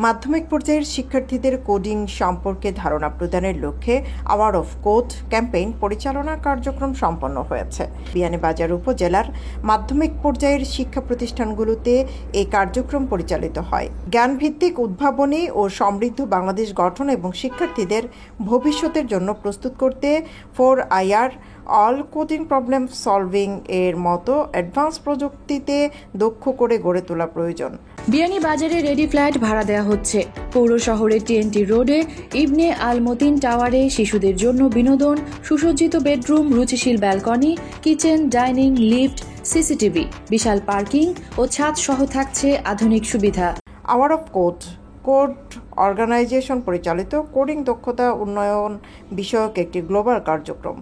মাধ্যমিক পর্যায়ের শিক্ষার্থীদের কোডিং সম্পর্কে ধারণা প্রদানের লক্ষ্যে আওয়ার অফ কোড ক্যাম্পেইন পরিচালনা কার্যক্রম সম্পন্ন হয়েছে। বিয়ানীবাজার উপজেলার মাধ্যমিক পর্যায়ের শিক্ষা প্রতিষ্ঠানগুলোতে এই কার্যক্রম পরিচালিত হয়। জ্ঞানভিত্তিক উদ্ভাবনী ও সমৃদ্ধ বাংলাদেশ গঠন এবং শিক্ষার্থীদের ভবিষ্যতের জন্য প্রস্তুত করতে 4IR all coding problem solving এর মতো অ্যাডভান্স প্রযুক্তিতে দক্ষ করে গড়ে তোলা প্রয়োজন। বিয়ানীবাজারে রেডি ফ্ল্যাট ভাড়া দেওয়া হচ্ছে। পৌর শহরের TNT রোডে ইবনে আল মতিন টাওয়ারে শিশুদের জন্য বিনোদন, সুসজ্জিত বেডরুম, রুচিশীল balcony, kitchen, dining, lift, CCTV, বিশাল পার্কিং ও ছাদ সহ থাকছে আধুনিক সুবিধা। আওয়ার অফ কোড অর্গানাইজেশন পরিচালিত কোডিং দক্ষতা উন্নয়ন বিষয়ক একটি গ্লোবাল কার্যক্রম।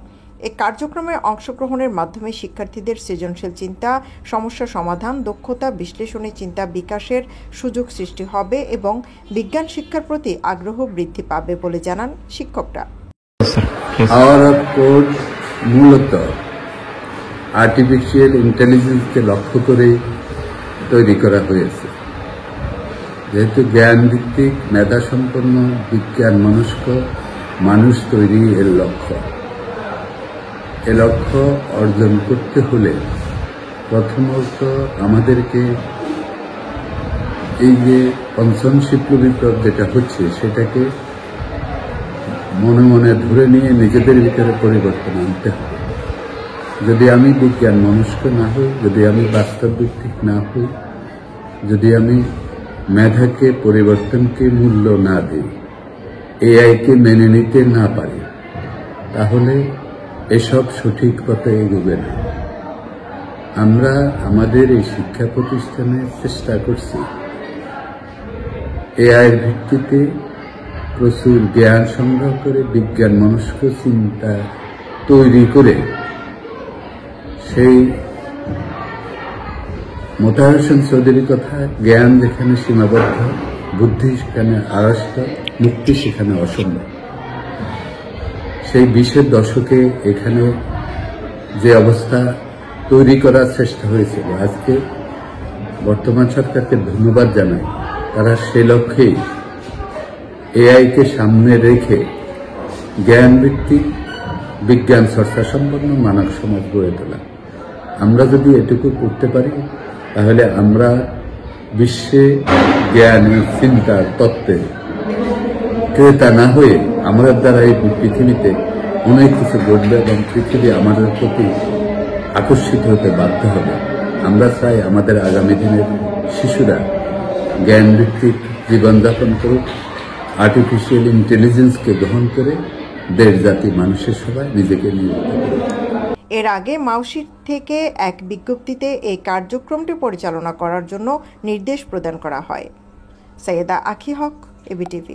এই কার্যক্রমে অংশগ্রহণের মাধ্যমে শিক্ষার্থীদের সৃজনশীল চিন্তা, সমস্যা সমাধান, দক্ষতা, বিশ্লেষণী চিন্তা বিকাশের সুযোগ সৃষ্টি হবে এবং বিজ্ঞান শিক্ষার প্রতি আগ্রহ বৃদ্ধি পাবে বলে জানান শিক্ষকরা। আওয়ার অফ কোড মূলত আর্টিফিশিয়াল ইন্টেলিজেন্সকে লক্ষ্য করে তৈরি করা হয়েছে। যেহেতু জ্ঞান ভিত্তিক মেধাসম্পন্ন বিজ্ঞান মনস্ক মানুষ তৈরি এর লক্ষ্য। এ লক্ষ্য অর্জন করতে হলে প্রথমত আমাদেরকে এই যে পঞ্চম শিল্প বিপ্লব যেটা হচ্ছে সেটাকে মনে মনে ধরে নিয়ে নিজেদের ভিতরে পরিবর্তন আনতে হবে। যদি আমি বিজ্ঞান মনস্ক না হই, যদি আমি বাস্তব ভিত্তিক না হই, যদি আমি মেধাকে পরিবর্তনকে মূল্য না দিই, AI-কে মেনে নিতে না পারি, তাহলে এসব সঠিক পথে এগোবে না। আমরা আমাদের এই শিক্ষা প্রতিষ্ঠানে চেষ্টা করছি AI-এর ভিত্তিতে প্রচুর জ্ঞান সংগ্রহ করে বিজ্ঞান মনস্ক চিন্তা তৈরি করে সেই মোতাহার হোসেন চৌধুরীর কথা, জ্ঞান যেখানে সীমাবদ্ধ, বুদ্ধি সেখানে আড়ষ্ট, মুক্তি সেখানে অসম্ভব। সেই 20-এর দশকে এখানে যে অবস্থা তৈরি করার চেষ্টা হয়েছিল, আজকে বর্তমান সরকারকে ধন্যবাদ জানাই, তারা সে লক্ষ্যেই AI-কে সামনে রেখে জ্ঞান ভিত্তিক বিজ্ঞান চর্চা সম্পন্ন মানব সমাজ গড়ে তোলা। আমরা যদি এটুকু করতে পারি তাহলে আমরা বিশ্বে জ্ঞানের চিন্তার তত্ত্বের ক্রেতা না হয়ে আমাদের দ্বারা এই পৃথিবীতে অনেক কিছু ঘটবে এবং পৃথিবী আমাদের প্রতি আকর্ষিত হতে বাধ্য হবে। আমরা চাই আমাদের আগামী দিনের শিশুরা জ্ঞান ভিত্তিক জীবনযাপন করুক, আর্টিফিশিয়াল ইন্টেলিজেন্সকে গ্রহণ করে দেশ জাতি মানুষের সবাই নিজেকে নিয়োজিত করুক। এর আগে মাউশির থেকে এক বিজ্ঞপ্তিতে এই কার্যক্রমটি পরিচালনা করার জন্য নির্দেশ প্রদান করা হয়। সৈয়দা আখি হক, ABTV।